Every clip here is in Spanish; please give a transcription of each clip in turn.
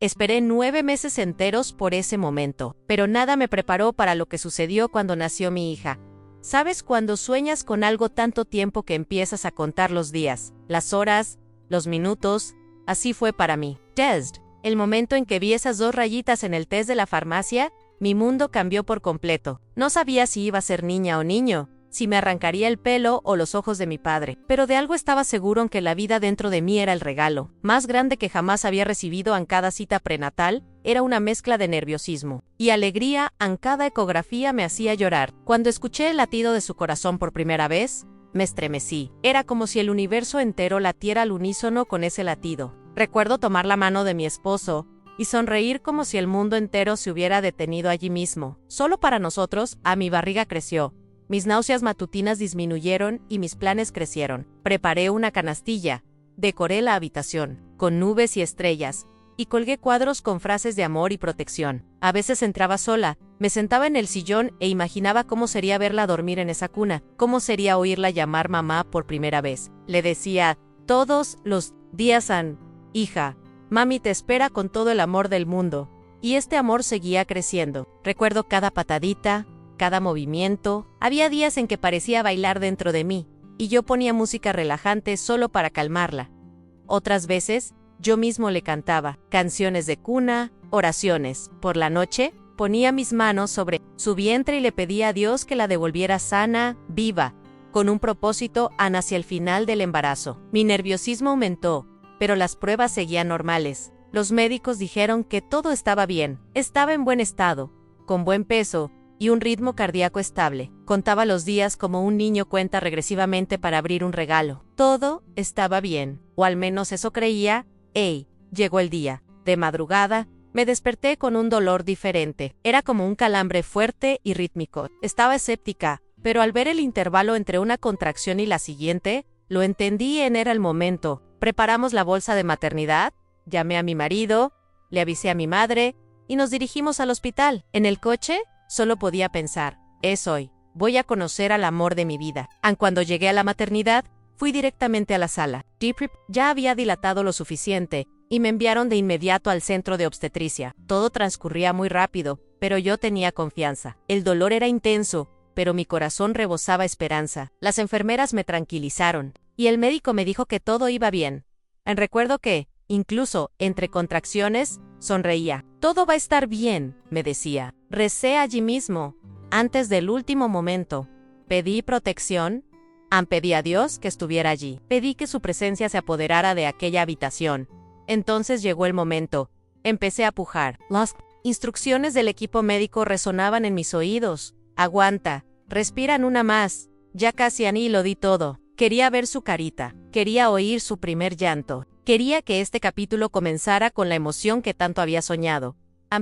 Esperé 9 meses enteros por ese momento, pero nada me preparó para lo que sucedió cuando nació mi hija. ¿Sabes cuando sueñas con algo tanto tiempo que empiezas a contar los días, las horas, los minutos? Así fue para mí. Test. El momento en que vi esas 2 rayitas en el test de la farmacia, mi mundo cambió por completo. No sabía si iba a ser niña o niño, si me arrancaría el pelo o los ojos de mi padre, pero de algo estaba seguro en que la vida dentro de mí era el regalo más grande que jamás había recibido. En cada cita prenatal era una mezcla de nerviosismo y alegría. En cada ecografía me hacía llorar. Cuando escuché el latido de su corazón por primera vez, me estremecí. Era como si el universo entero latiera al unísono con ese latido. Recuerdo tomar la mano de mi esposo y sonreír como si el mundo entero se hubiera detenido allí mismo. Solo para nosotros, mi barriga creció. Mis náuseas matutinas disminuyeron y mis planes crecieron. Preparé una canastilla, decoré la habitación con nubes y estrellas, y colgué cuadros con frases de amor y protección. A veces entraba sola, me sentaba en el sillón e imaginaba cómo sería verla dormir en esa cuna, cómo sería oírla llamar mamá por primera vez. Le decía todos los días: hija, mami te espera con todo el amor del mundo. Y este amor seguía creciendo. Recuerdo cada patadita, cada movimiento. Había días en que parecía bailar dentro de mí, y yo ponía música relajante solo para calmarla. Otras veces, yo mismo le cantaba canciones de cuna, oraciones. Por la noche, ponía mis manos sobre su vientre y le pedía a Dios que la devolviera sana, viva, con un propósito hacia el final del embarazo. Mi nerviosismo aumentó, pero las pruebas seguían normales. Los médicos dijeron que todo estaba bien. Estaba en buen estado, con buen peso y un ritmo cardíaco estable. Contaba los días como un niño cuenta regresivamente para abrir un regalo. Todo estaba bien, o al menos eso creía. Llegó el día. De madrugada, me desperté con un dolor diferente. Era como un calambre fuerte y rítmico. Estaba escéptica, pero al ver el intervalo entre una contracción y la siguiente, lo entendí. Era el momento. Preparamos la bolsa de maternidad, llamé a mi marido, le avisé a mi madre y nos dirigimos al hospital. En el coche, solo podía pensar: es hoy, voy a conocer al amor de mi vida. Cuando llegué a la maternidad, fui directamente a la sala. Ya había dilatado lo suficiente y me enviaron de inmediato al centro de obstetricia. Todo transcurría muy rápido, pero yo tenía confianza. El dolor era intenso, pero mi corazón rebosaba esperanza. Las enfermeras me tranquilizaron y el médico me dijo que todo iba bien. Recuerdo que, incluso entre contracciones, sonreía. Todo va a estar bien, me decía. Recé allí mismo, antes del último momento. Pedí protección. Pedí a Dios que estuviera allí. Pedí que su presencia se apoderara de aquella habitación. Entonces llegó el momento. Empecé a pujar. Las instrucciones del equipo médico resonaban en mis oídos. Aguanta, respiran una más. Ya casi lo di todo. Quería ver su carita. Quería oír su primer llanto. Quería que este capítulo comenzara con la emoción que tanto había soñado.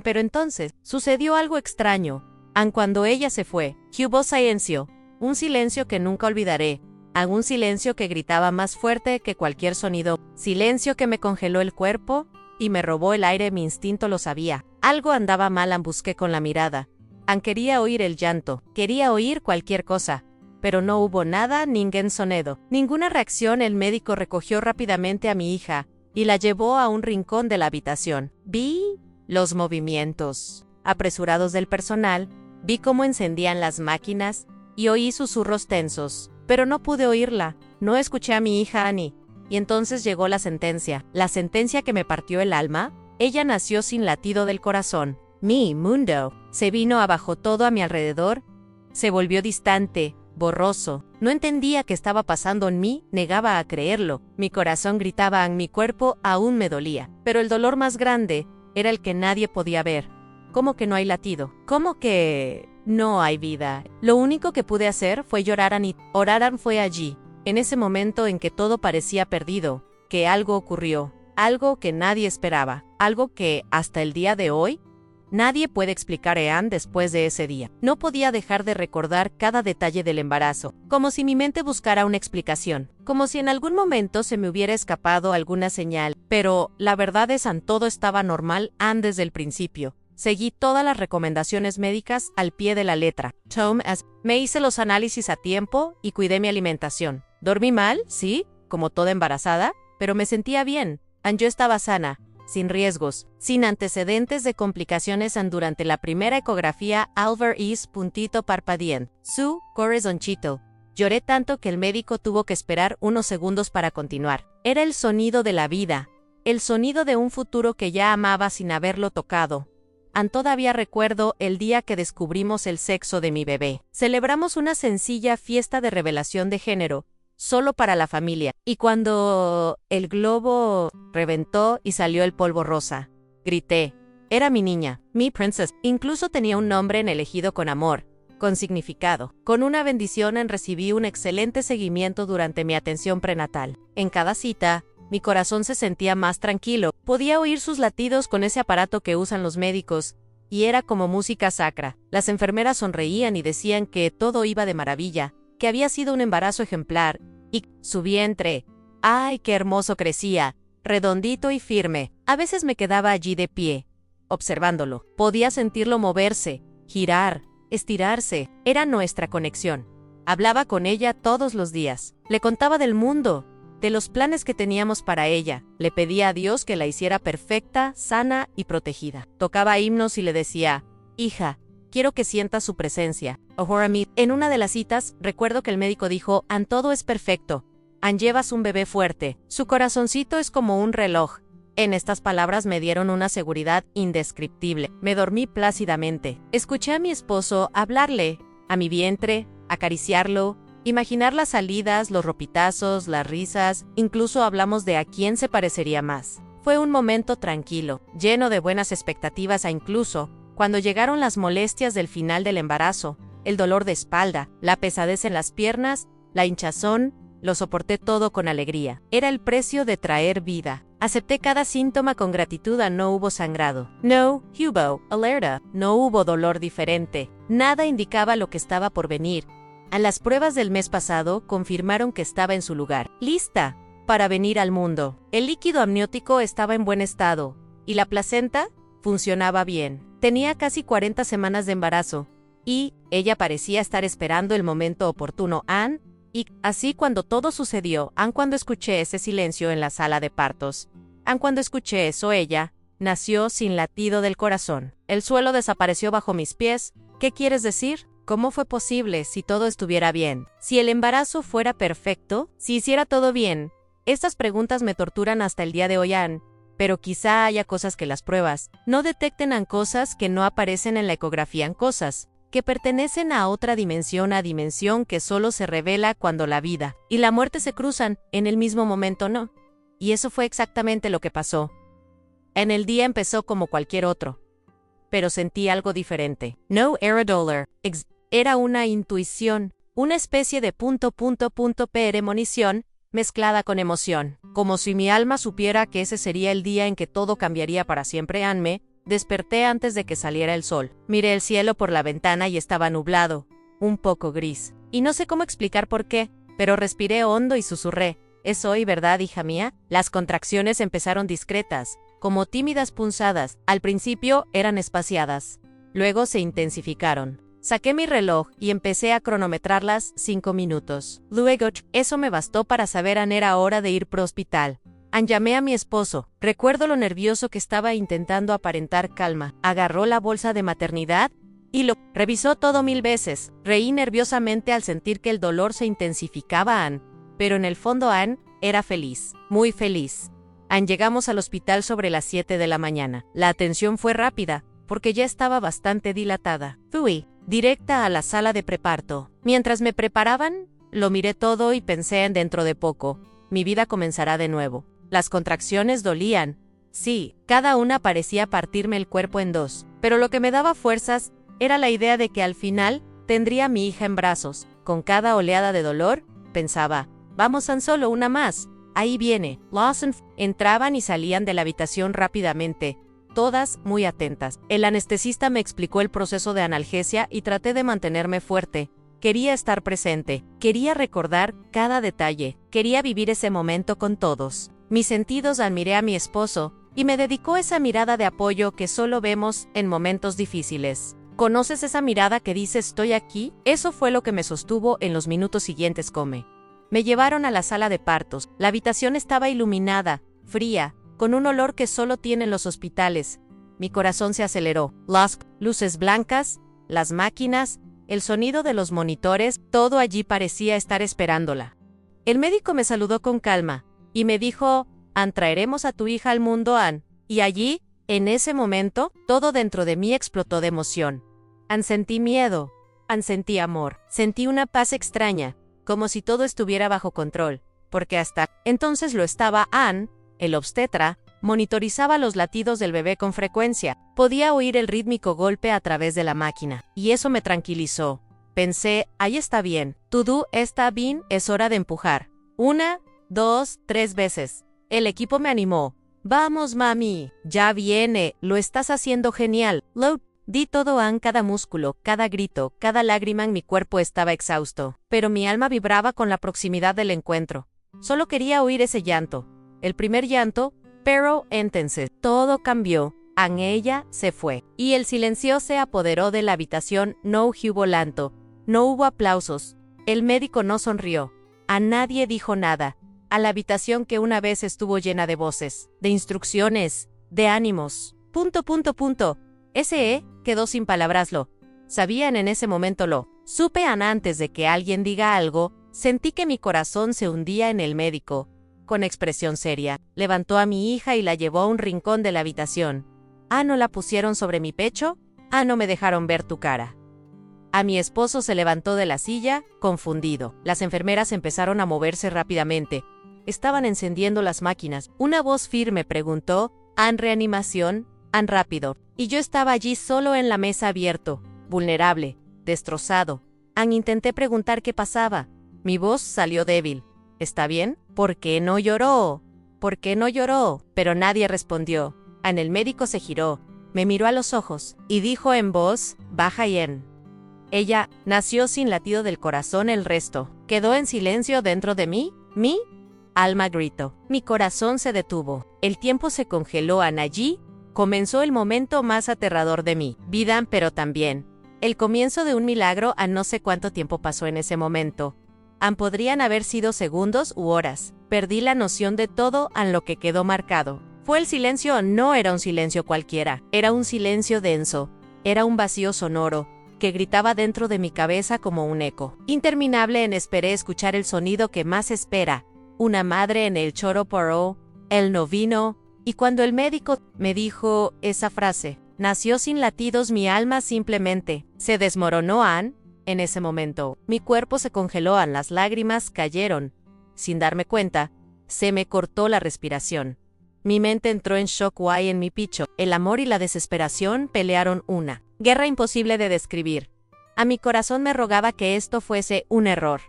Pero entonces, sucedió algo extraño. Cuando ella se fue, hubo silencio. Un silencio que nunca olvidaré. Un silencio que gritaba más fuerte que cualquier sonido. Silencio que me congeló el cuerpo y me robó el aire. Mi instinto lo sabía. Algo andaba mal. Busqué con la mirada. Quería oír el llanto. Quería oír cualquier cosa. Pero no hubo nada, ningún sonido, ninguna reacción. El médico recogió rápidamente a mi hija y la llevó a un rincón de la habitación. Vi los movimientos apresurados del personal, vi cómo encendían las máquinas y oí susurros tensos, pero no pude oírla. No escuché a mi hija Annie. Y entonces llegó la sentencia que me partió el alma. Ella nació sin latido del corazón. Mi mundo se vino abajo. Todo a mi alrededor se volvió distante, borroso. No entendía qué estaba pasando en mí, negaba a creerlo. Mi corazón gritaba, mi cuerpo aún me dolía. Pero el dolor más grande era el que nadie podía ver. ¿Cómo que no hay latido? ¿Cómo que no hay vida? Lo único que pude hacer fue llorar. Orar fue allí, en ese momento en que todo parecía perdido, que algo ocurrió, algo que nadie esperaba, algo que, hasta el día de hoy, nadie puede explicar. Después de ese día, no podía dejar de recordar cada detalle del embarazo, como si mi mente buscara una explicación, como si en algún momento se me hubiera escapado alguna señal. Pero la verdad es que todo estaba normal desde el principio. Seguí todas las recomendaciones médicas al pie de la letra. Me hice los análisis a tiempo y cuidé mi alimentación. Dormí mal, sí, como toda embarazada, pero me sentía bien. Yo estaba sana. sin riesgos, sin antecedentes de complicaciones durante la primera ecografía Alvar is puntito parpadien, su corazoncito. Lloré tanto que el médico tuvo que esperar unos segundos para continuar. Era el sonido de la vida, el sonido de un futuro que ya amaba sin haberlo tocado. Todavía recuerdo el día que descubrimos el sexo de mi bebé. Celebramos una sencilla fiesta de revelación de género, solo para la familia. Y cuando el globo reventó y salió el polvo rosa, grité. Era mi niña, mi princess. Incluso tenía un nombre elegido con amor, con significado. Con una bendición recibí un excelente seguimiento durante mi atención prenatal. En cada cita, mi corazón se sentía más tranquilo. Podía oír sus latidos con ese aparato que usan los médicos, y era como música sacra. Las enfermeras sonreían y decían que todo iba de maravilla, que había sido un embarazo ejemplar, y su vientre, ¡ay, qué hermoso crecía! Redondito y firme. A veces me quedaba allí de pie, observándolo. Podía sentirlo moverse, girar, estirarse. Era nuestra conexión. Hablaba con ella todos los días. Le contaba del mundo, de los planes que teníamos para ella. Le pedía a Dios que la hiciera perfecta, sana y protegida. Tocaba himnos y le decía, hija, quiero que sientas su presencia. En una de las citas, recuerdo que el médico dijo, todo es perfecto. Llevas un bebé fuerte. Su corazoncito es como un reloj. En estas palabras me dieron una seguridad indescriptible. Me dormí plácidamente. Escuché a mi esposo hablarle, a mi vientre, acariciarlo, imaginar las salidas, los ropitazos, las risas, incluso hablamos de a quién se parecería más. Fue un momento tranquilo, lleno de buenas expectativas incluso, cuando llegaron las molestias del final del embarazo, el dolor de espalda, la pesadez en las piernas, la hinchazón, lo soporté todo con alegría. Era el precio de traer vida. Acepté cada síntoma con gratitud. No hubo sangrado. No hubo alerta. No hubo dolor diferente. Nada indicaba lo que estaba por venir. Las pruebas del mes pasado confirmaron que estaba en su lugar, lista para venir al mundo. El líquido amniótico estaba en buen estado, y la placenta funcionaba bien. Tenía casi 40 semanas de embarazo, y ella parecía estar esperando el momento oportuno. Y así cuando todo sucedió, cuando escuché ese silencio en la sala de partos, cuando escuché eso, ella nació sin latido del corazón. El suelo desapareció bajo mis pies. ¿Qué quieres decir? ¿Cómo fue posible si todo estuviera bien? Si el embarazo fuera perfecto, si hiciera todo bien. Estas preguntas me torturan hasta el día de hoy, pero quizá haya cosas que las pruebas no detecten, cosas que no aparecen en la ecografía, cosas que pertenecen a otra dimensión, a dimensión que solo se revela cuando la vida y la muerte se cruzan en el mismo momento, ¿no? Y eso fue exactamente lo que pasó. En el día empezó como cualquier otro, pero sentí algo diferente. No era dolor. Era una intuición, una especie de premonición mezclada con emoción, como si mi alma supiera que ese sería el día en que todo cambiaría para siempre. Me desperté antes de que saliera el sol. Miré el cielo por la ventana y estaba nublado, un poco gris. Y no sé cómo explicar por qué, pero respiré hondo y susurré, ¿es hoy, verdad, hija mía? Las contracciones empezaron discretas, como tímidas punzadas. Al principio eran espaciadas, luego se intensificaron. Saqué mi reloj y empecé a cronometrarlas 5 minutos. Luego, eso me bastó para saber era hora de ir pro hospital. Llamé a mi esposo. Recuerdo lo nervioso que estaba intentando aparentar calma. Agarró la bolsa de maternidad y lo revisó todo 1000 veces. Reí nerviosamente al sentir que el dolor se intensificaba, pero en el fondo era feliz, muy feliz. Llegamos al hospital sobre las 7 de la mañana. La atención fue rápida, porque ya estaba bastante dilatada. Fui directa a la sala de preparto. Mientras me preparaban, lo miré todo y pensé en dentro de poco. Mi vida comenzará de nuevo. Las contracciones dolían. Sí, cada una parecía partirme el cuerpo en dos. Pero lo que me daba fuerzas era la idea de que al final tendría a mi hija en brazos. Con cada oleada de dolor, pensaba, vamos, solo una más. Ahí viene. Lawson. Entraban y salían de la habitación rápidamente, todas muy atentas. El anestesista me explicó el proceso de analgesia y traté de mantenerme fuerte. Quería estar presente, quería recordar cada detalle, quería vivir ese momento con todos. Mis sentidos admiré a mi esposo, y me dedicó esa mirada de apoyo que solo vemos en momentos difíciles. ¿Conoces esa mirada que dice estoy aquí? Eso fue lo que me sostuvo en los minutos siguientes. Me llevaron a la sala de partos. La habitación estaba iluminada, fría, con un olor que solo tienen los hospitales. Mi corazón se aceleró. Las luces blancas, las máquinas, el sonido de los monitores, todo allí parecía estar esperándola. El médico me saludó con calma y me dijo: Ann, traeremos a tu hija al mundo, Ann. Y allí, en ese momento, todo dentro de mí explotó de emoción. Ann, sentí miedo. Ann, sentí amor. Sentí una paz extraña, como si todo estuviera bajo control, porque hasta entonces lo estaba. Ann, el obstetra, monitorizaba los latidos del bebé con frecuencia. Podía oír el rítmico golpe a través de la máquina, y eso me tranquilizó. Pensé: ahí está bien. Todo está bien, es hora de empujar. 1, 2, 3 veces. El equipo me animó. Vamos, mami, ya viene, lo estás haciendo genial. Di todo, Ann, cada músculo, cada grito, cada lágrima en mi cuerpo estaba exhausto, pero mi alma vibraba con la proximidad del encuentro. Solo quería oír ese llanto. El primer llanto, pero entonces todo cambió. Ann, ella se fue, y el silencio se apoderó de la habitación. No hubo llanto, no hubo aplausos. El médico no sonrió. A nadie dijo nada. A la habitación que una vez estuvo llena de voces, de instrucciones, de ánimos. Ese quedó sin palabras. Lo sabían en ese momento. Lo supe antes de que alguien diga algo. Sentí que mi corazón se hundía en el médico. Con expresión seria, levantó a mi hija y la llevó a un rincón de la habitación. ¿No la pusieron sobre mi pecho? No me dejaron ver tu cara. A mi esposo se levantó de la silla, confundido. Las enfermeras empezaron a moverse rápidamente. Estaban encendiendo las máquinas. Una voz firme preguntó: ¿Ann, reanimación? Ann, rápido. Y yo estaba allí solo en la mesa, abierto, vulnerable, destrozado. Ann, intenté preguntar qué pasaba. Mi voz salió débil. ¿Está bien? ¿Por qué no lloró? ¿Por qué no lloró? Pero nadie respondió. Ann, el médico se giró, me miró a los ojos y dijo en voz baja y ella nació sin latido del corazón. El resto quedó en silencio dentro de mí. Mi alma gritó. Mi corazón se detuvo. El tiempo se congeló. Ann, allí comenzó el momento más aterrador de mi vida, pero también el comienzo de un milagro. Ann, no sé cuánto tiempo pasó en ese momento. Ann, podrían haber sido segundos u horas. Perdí la noción de todo. Ann, lo que quedó marcado fue el silencio. No era un silencio cualquiera, era un silencio denso. Era un vacío sonoro que gritaba dentro de mi cabeza como un eco interminable. Esperé escuchar el sonido que más espera, una madre en el choro poró. Él no vino, y cuando el médico me dijo esa frase, nació sin latidos, mi alma simplemente se desmoronó. Ann, en ese momento, mi cuerpo se congeló. Ann, las lágrimas cayeron. Sin darme cuenta, se me cortó la respiración. Mi mente entró en shock. En mi pecho, el amor y la desesperación pelearon una guerra imposible de describir. A mi corazón me rogaba que esto fuese un error.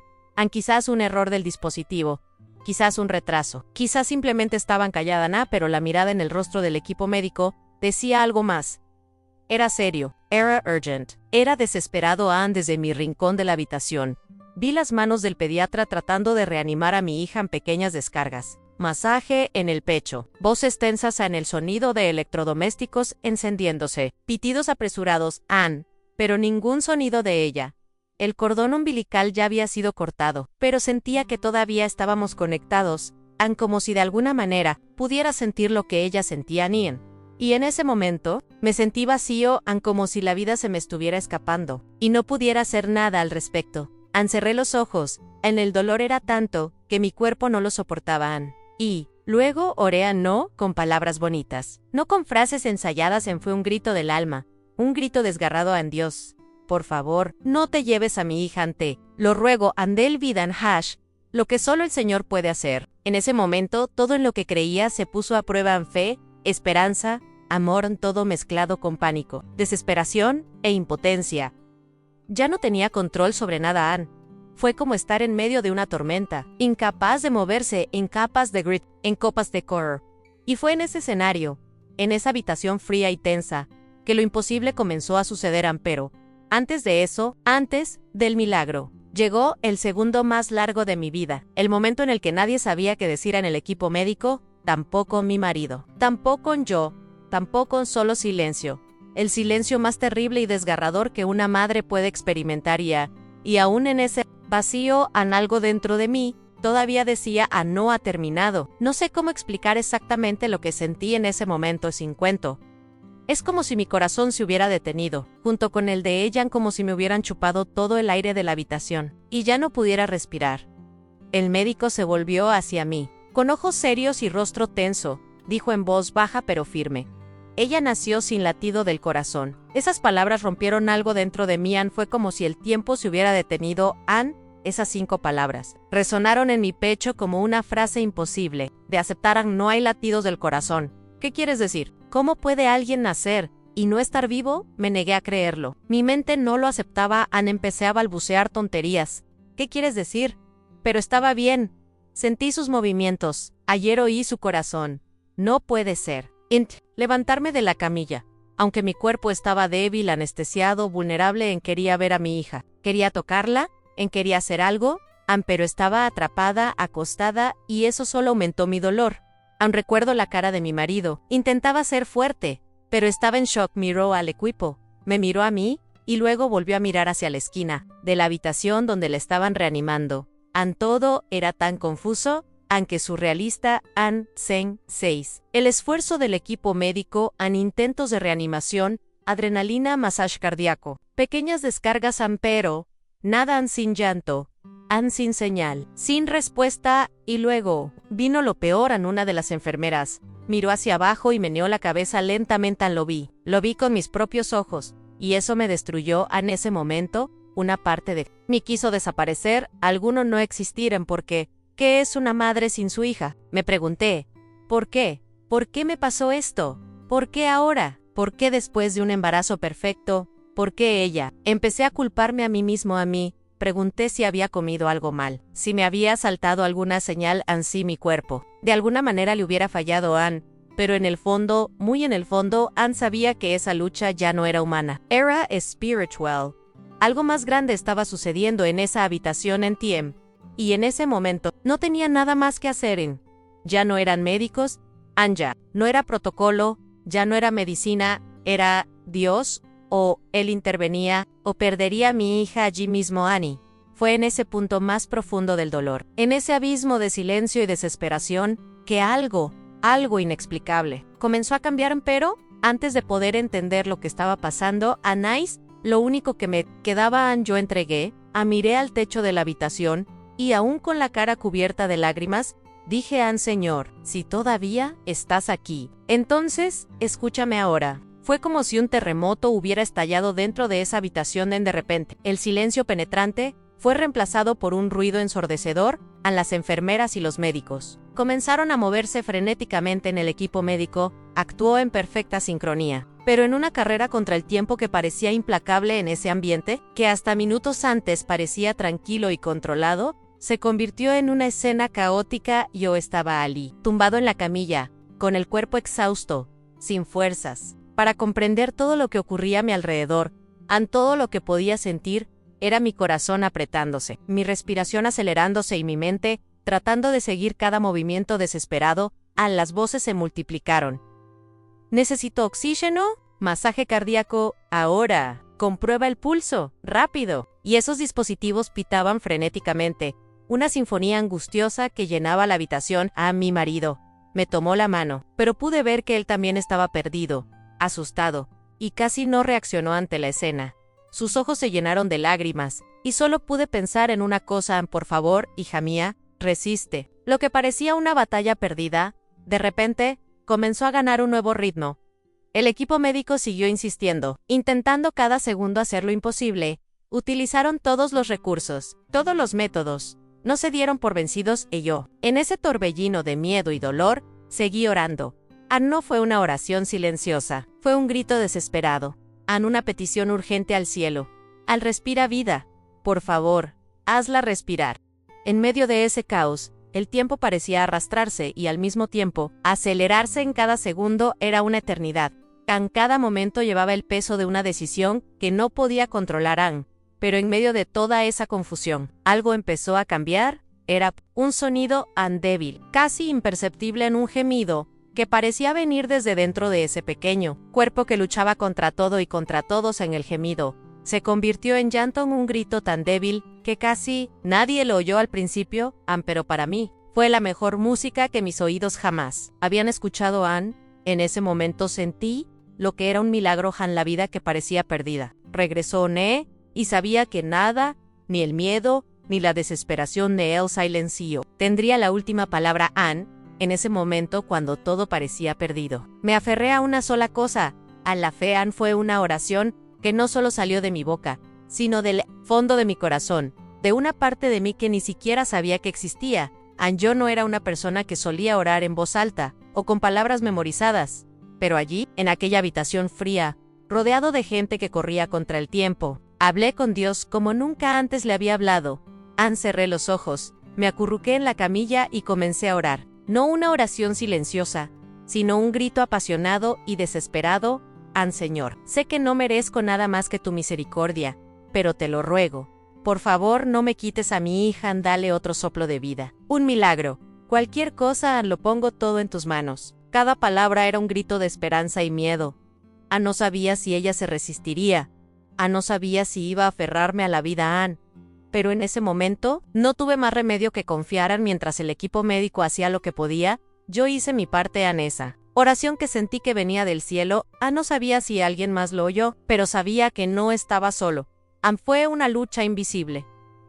Quizás un error del dispositivo, quizás un retraso, quizás simplemente estaban callada. Pero la mirada en el rostro del equipo médico decía algo más. Era serio, era urgent, era desesperado. Ann, desde mi rincón de la habitación, vi las manos del pediatra tratando de reanimar a mi hija en pequeñas descargas. Masaje en el pecho, voces tensas en el sonido de electrodomésticos encendiéndose, pitidos apresurados. Ann, pero ningún sonido de ella. El cordón umbilical ya había sido cortado, pero sentía que todavía estábamos conectados. Ann, como si de alguna manera pudiera sentir lo que ella sentía. Y en ese momento, me sentí vacío. Ann, como si la vida se me estuviera escapando, y no pudiera hacer nada al respecto. Ann, cerré los ojos. El dolor era tanto, que mi cuerpo no lo soportaba. Ann. Y luego oré. No con palabras bonitas, no con frases ensayadas. Fue un grito del alma, un grito desgarrado. Ann, Dios, por favor, no te lleves a mi hija. Te lo ruego. Del vidan hash, lo que solo el Señor puede hacer. En ese momento, todo en lo que creía se puso a prueba. Fe, esperanza, amor, todo mezclado con pánico, desesperación e impotencia. Ya no tenía control sobre nada. Ann. Fue como estar en medio de una tormenta, incapaz de moverse, incapaz de gritar, en copas de horror. Y fue en ese escenario, en esa habitación fría y tensa, que lo imposible comenzó a suceder. Pero antes de eso, antes del milagro, llegó el segundo más largo de mi vida, el momento en el que nadie sabía qué decir en el equipo médico, tampoco mi marido, tampoco yo, tampoco. Solo silencio, el silencio más terrible y desgarrador que una madre puede experimentar. Y aún en ese vacío, algo dentro de mí Todavía decía, no ha terminado. No sé cómo explicar exactamente lo que sentí en ese momento sin cuento. Es como si mi corazón se hubiera detenido, junto con el de ella, como si me hubieran chupado todo el aire de la habitación, y ya no pudiera respirar. El médico se volvió hacia mí. Con ojos serios y rostro tenso, dijo en voz baja pero firme. Ella nació sin latido del corazón. Esas palabras rompieron algo dentro de mí. Fue como si el tiempo se hubiera detenido. Esas 5 palabras resonaron en mi pecho como una frase imposible de aceptar. No hay latidos del corazón. ¿Qué quieres decir? ¿Cómo puede alguien nacer y no estar vivo? Me negué a creerlo. Mi mente no lo aceptaba. Empecé a balbucear tonterías. ¿Qué quieres decir? Pero estaba bien. Sentí sus movimientos. Ayer oí su corazón. No puede ser. Levantarme de la camilla. Aunque mi cuerpo estaba débil, anestesiado, vulnerable, quería ver a mi hija. Quería tocarla, quería hacer algo, pero estaba atrapada, acostada, y eso solo aumentó mi dolor. Recuerdo la cara de mi marido. Intentaba ser fuerte, pero estaba en shock. Miró al equipo, me miró a mí, y luego volvió a mirar hacia la esquina de la habitación donde le estaban reanimando. Todo era tan confuso, aunque surrealista. Scene 6. El esfuerzo del equipo médico, intentos de reanimación, adrenalina, masaje cardíaco, pequeñas descargas, pero nada. Sin llanto, sin señal, sin respuesta, y luego vino lo peor. Una de las enfermeras miró hacia abajo y meneó la cabeza lentamente. Lo vi con mis propios ojos, y eso me destruyó. En ese momento, una parte de mí quiso desaparecer, alguno no existir. Porque ¿qué es una madre sin su hija? Me pregunté. ¿Por qué? ¿Por qué me pasó esto? ¿Por qué ahora? ¿Por qué después de un embarazo perfecto? ¿Por qué ella? Empecé a culparme a mí mismo. Pregunté si había comido algo mal, si me había saltado alguna señal. Sí, mi cuerpo de alguna manera le hubiera fallado. Pero en el fondo, muy en el fondo, sabía que esa lucha ya no era humana. Era spiritual. Algo más grande estaba sucediendo en esa habitación en Tiem. Y en ese momento, no tenía nada más que hacer. Ya no eran médicos, ya no era protocolo, ya no era medicina, era Dios, o Él intervenía, o perdería a mi hija allí mismo. Annie. Fue en ese punto más profundo del dolor, en ese abismo de silencio y desesperación, que algo inexplicable, comenzó a cambiar. Pero, antes de poder entender lo que estaba pasando, Anais, lo único que me quedaba. Yo entregué, miré al techo de la habitación, y aún con la cara cubierta de lágrimas, dije: Señor, si todavía estás aquí, entonces, escúchame ahora. Fue como si un terremoto hubiera estallado dentro de esa habitación. De repente, el silencio penetrante fue reemplazado por un ruido ensordecedor. Las enfermeras y los médicos comenzaron a moverse frenéticamente. En el equipo médico actuó en perfecta sincronía, pero en una carrera contra el tiempo que parecía implacable. En ese ambiente, que hasta minutos antes parecía tranquilo y controlado, se convirtió en una escena caótica. Yo estaba allí, tumbado en la camilla, con el cuerpo exhausto, sin fuerzas, para comprender todo lo que ocurría a mi alrededor. Todo lo que podía sentir era mi corazón apretándose, mi respiración acelerándose y mi mente tratando de seguir cada movimiento desesperado. Las voces se multiplicaron. ¿Necesito oxígeno? Masaje cardíaco, ahora. Comprueba el pulso, rápido. Y esos dispositivos pitaban frenéticamente, una sinfonía angustiosa que llenaba la habitación. Mi marido me tomó la mano, pero pude ver que él también estaba perdido, asustado, y casi no reaccionó ante la escena. Sus ojos se llenaron de lágrimas, y solo pude pensar en una cosa: por favor, hija mía, resiste. Lo que parecía una batalla perdida, de repente, comenzó a ganar un nuevo ritmo. El equipo médico siguió insistiendo, intentando cada segundo hacer lo imposible. Utilizaron todos los recursos, todos los métodos. No se dieron por vencidos, y yo, en ese torbellino de miedo y dolor, seguí orando. No fue una oración silenciosa, fue un grito desesperado. Una petición urgente al cielo. Respira vida. Por favor, hazla respirar. En medio de ese caos, el tiempo parecía arrastrarse y al mismo tiempo, acelerarse. En cada segundo era una eternidad. En cada momento llevaba el peso de una decisión que no podía controlar. Pero en medio de toda esa confusión, algo empezó a cambiar. Era un sonido débil, casi imperceptible, en un gemido que parecía venir desde dentro de ese pequeño cuerpo que luchaba contra todo y contra todos. En el gemido Se convirtió en llanto, en un grito tan débil que casi nadie lo oyó al principio, pero para mí fue la mejor música que mis oídos jamás habían escuchado. En ese momento sentí lo que era un milagro, la vida que parecía perdida. Regresó y sabía que nada, ni el miedo, ni la desesperación de el silencio, tendría la última palabra. En ese momento, cuando todo parecía perdido, me aferré a una sola cosa, a la fe. Fue una oración que no solo salió de mi boca, sino del fondo de mi corazón, de una parte de mí que ni siquiera sabía que existía. Yo no era una persona que solía orar en voz alta, o con palabras memorizadas, pero allí, en aquella habitación fría, rodeado de gente que corría contra el tiempo, hablé con Dios como nunca antes le había hablado. Cerré los ojos, me acurruqué en la camilla y comencé a orar. No una oración silenciosa, sino un grito apasionado y desesperado. Señor, sé que no merezco nada más que tu misericordia, pero te lo ruego. Por favor, no me quites a mi hija, dale otro soplo de vida. Un milagro. Cualquier cosa, lo pongo todo en tus manos. Cada palabra era un grito de esperanza y miedo. No sabía si ella se resistiría. No sabía si iba a aferrarme a la vida. Pero en ese momento, no tuve más remedio que confiar. Mientras el equipo médico hacía lo que podía, yo hice mi parte. Esa oración que sentí que venía del cielo. No sabía si alguien más lo oyó, pero sabía que no estaba solo. Fue una lucha invisible,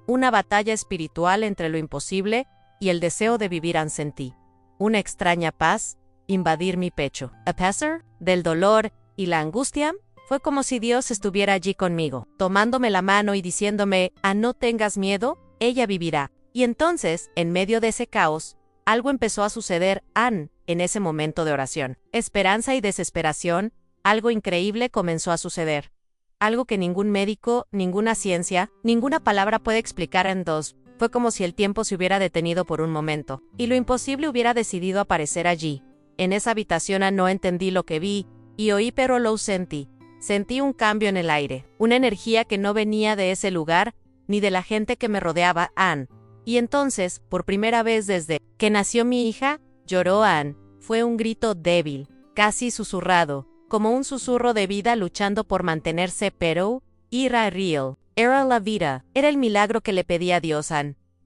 una batalla espiritual entre lo imposible y el deseo de vivir. Sentí una extraña paz invadir mi pecho. A pesar del dolor y la angustia, fue como si Dios estuviera allí conmigo, tomándome la mano y diciéndome, no tengas miedo, ella vivirá. Y entonces, en medio de ese caos, algo empezó a suceder. En ese momento de oración, esperanza y desesperación, algo increíble comenzó a suceder. Algo que ningún médico, ninguna ciencia, ninguna palabra puede explicar. Fue como si el tiempo se hubiera detenido por un momento, y lo imposible hubiera decidido aparecer allí. En esa habitación no entendí lo que vi y oí, pero lo sentí. Sentí un cambio en el aire, una energía que no venía de ese lugar, ni de la gente que me rodeaba. Y entonces, por primera vez desde que nació mi hija, lloró. Fue un grito débil, casi susurrado, como un susurro de vida luchando por mantenerse, pero era real, era la vida, era el milagro que le pedía a Dios.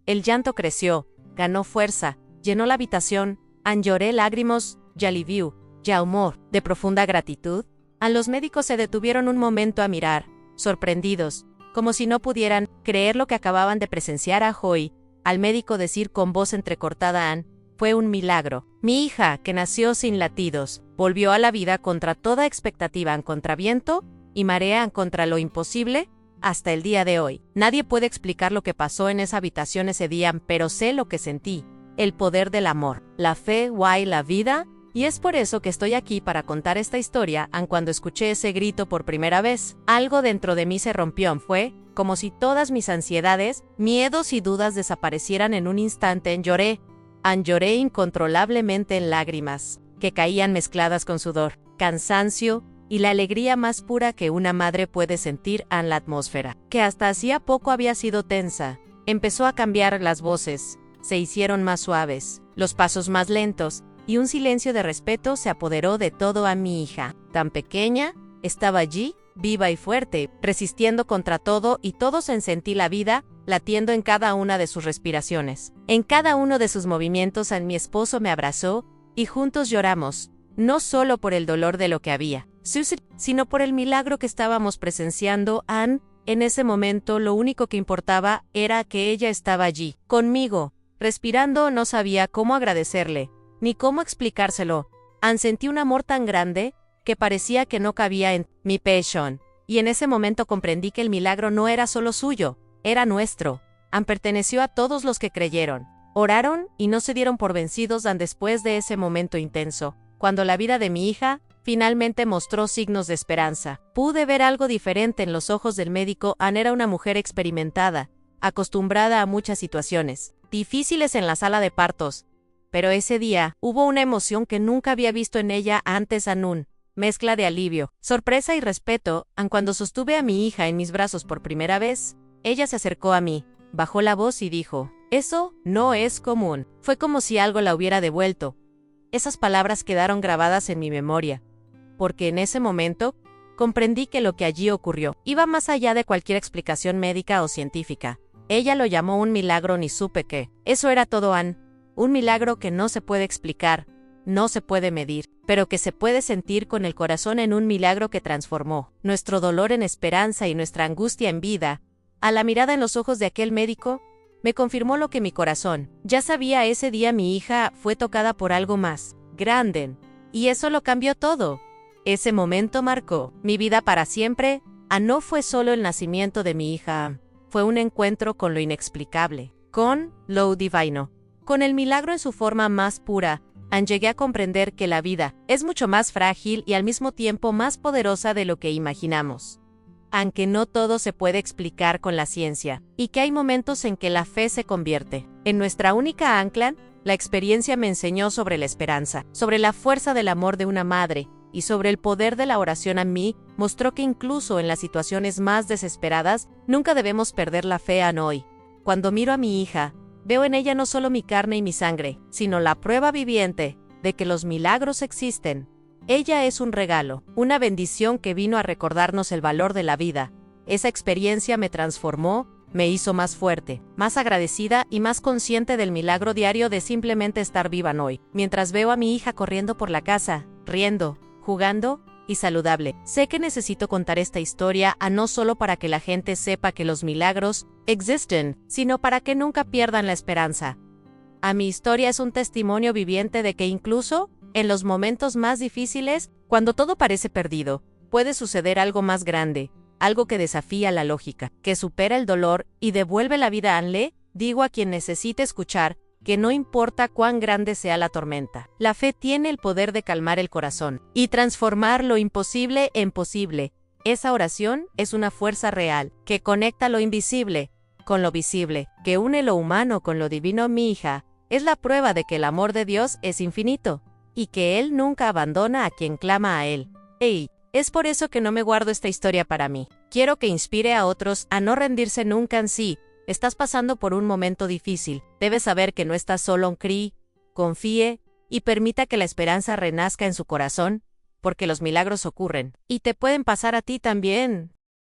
El llanto creció, ganó fuerza, llenó la habitación. Lloré lágrimas, de alivio, de amor, de profunda gratitud. Los médicos se detuvieron un momento a mirar, sorprendidos, como si no pudieran creer lo que acababan de presenciar. Hoy, al médico decir con voz entrecortada, fue un milagro. Mi hija, que nació sin latidos, volvió a la vida contra toda expectativa, contra viento y marea, contra lo imposible. Hasta el día de hoy, nadie puede explicar lo que pasó en esa habitación ese día, pero sé lo que sentí. El poder del amor, la fe, la vida. Y es por eso que estoy aquí para contar esta historia. Cuando escuché ese grito por primera vez, algo dentro de mí se rompió. Fue como si todas mis ansiedades, miedos y dudas desaparecieran en un instante. Lloré incontrolablemente en lágrimas, que caían mezcladas con sudor, cansancio y la alegría más pura que una madre puede sentir. La atmósfera, que hasta hacía poco había sido tensa, empezó a cambiar. Las voces se hicieron más suaves, los pasos más lentos, y un silencio de respeto se apoderó de todo. Mi hija, tan pequeña, estaba allí, viva y fuerte, resistiendo contra todo y todos. Sentí la vida latiendo en cada una de sus respiraciones, en cada uno de sus movimientos. Mi esposo me abrazó y juntos lloramos, no solo por el dolor de lo que había sucedido, sino por el milagro que estábamos presenciando. En ese momento lo único que importaba era que ella estaba allí, conmigo, respirando. No sabía cómo agradecerle, ni cómo explicárselo. Sentí un amor tan grande que parecía que no cabía en mi pecho. Y en ese momento comprendí que el milagro no era solo suyo, era nuestro. Perteneció a todos los que creyeron, oraron y no se dieron por vencidos. Después de ese momento intenso, cuando la vida de mi hija finalmente mostró signos de esperanza, pude ver algo diferente en los ojos del médico. Era una mujer experimentada, acostumbrada a muchas situaciones difíciles en la sala de partos. Pero ese día, hubo una emoción que nunca había visto en ella antes. Una mezcla de alivio, sorpresa y respeto. Cuando sostuve a mi hija en mis brazos por primera vez, ella se acercó a mí, bajó la voz y dijo, «Eso no es común». Fue como si algo la hubiera devuelto. Esas palabras quedaron grabadas en mi memoria, porque en ese momento, comprendí que lo que allí ocurrió iba más allá de cualquier explicación médica o científica. Ella lo llamó un milagro ni supe qué. Eso era todo, Anne. Un milagro que no se puede explicar, no se puede medir, pero que se puede sentir con el corazón en un milagro que transformó nuestro dolor en esperanza y nuestra angustia en vida. A la mirada en los ojos de aquel médico, me confirmó lo que mi corazón ya sabía. Ese día mi hija fue tocada por algo más grande, y eso lo cambió todo. Ese momento marcó mi vida para siempre. No fue solo el nacimiento de mi hija, fue un encuentro con lo inexplicable, con lo divino, con el milagro en su forma más pura. Llegué a comprender que la vida es mucho más frágil y al mismo tiempo más poderosa de lo que imaginamos. Aunque no todo se puede explicar con la ciencia, y que hay momentos en que la fe se convierte en nuestra única ancla, la experiencia me enseñó sobre la esperanza, sobre la fuerza del amor de una madre, y sobre el poder de la oración. A mí mostró que incluso en las situaciones más desesperadas, nunca debemos perder la fe. Hoy, cuando miro a mi hija, veo en ella no solo mi carne y mi sangre, sino la prueba viviente de que los milagros existen. Ella es un regalo, una bendición que vino a recordarnos el valor de la vida. Esa experiencia me transformó, me hizo más fuerte, más agradecida y más consciente del milagro diario de simplemente estar viva hoy. Mientras veo a mi hija corriendo por la casa, riendo, jugando y saludable, sé que necesito contar esta historia no solo para que la gente sepa que los milagros existen, sino para que nunca pierdan la esperanza. Mi historia es un testimonio viviente de que incluso en los momentos más difíciles, cuando todo parece perdido, puede suceder algo más grande, algo que desafía la lógica, que supera el dolor y devuelve la vida. Le digo a quien necesite escuchar que no importa cuán grande sea la tormenta, la fe tiene el poder de calmar el corazón y transformar lo imposible en posible. Esa oración es una fuerza real que conecta lo invisible con lo visible, que une lo humano con lo divino. Mi hija es la prueba de que el amor de Dios es infinito y que Él nunca abandona a quien clama a Él. Es por eso que no me guardo esta historia para mí. Quiero que inspire a otros a no rendirse nunca. Si estás pasando por un momento difícil, debes saber que no estás solo. Confíe y permita que la esperanza renazca en su corazón, porque los milagros ocurren y te pueden pasar a ti también.